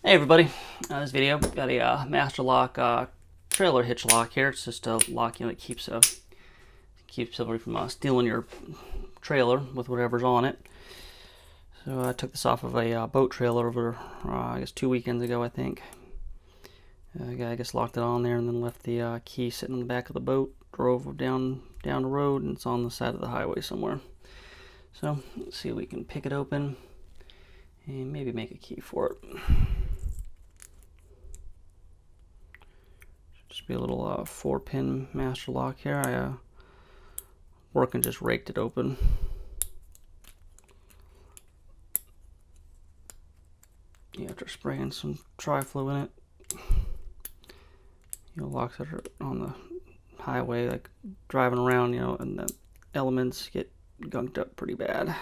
Hey everybody, this video got a master lock trailer hitch lock here. It's just a lock, that keeps somebody from stealing your trailer with whatever's on it. So I took this off of a boat trailer over, I guess 2 weekends ago, I think. The guy, I guess, locked it on there and then left the key sitting in the back of the boat. Drove down the road and it's on the side of the highway somewhere. So let's see if we can pick it open and maybe make a key for it. Just be a little 4-pin master lock here. I work and just raked it open. After spraying some tri-flu in it. Locks that are on the highway, like driving around, and the elements get gunked up pretty bad.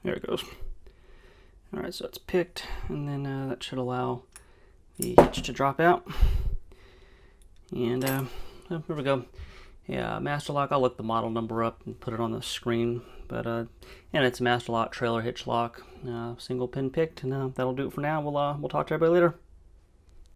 There it goes. Alright, so it's picked, and then that should allow the hitch to drop out. And there we go. Yeah, master lock. I'll look the model number up and put it on the screen. But and it's a master lock trailer hitch lock, single pin picked, and that'll do it for now. We'll talk to everybody later.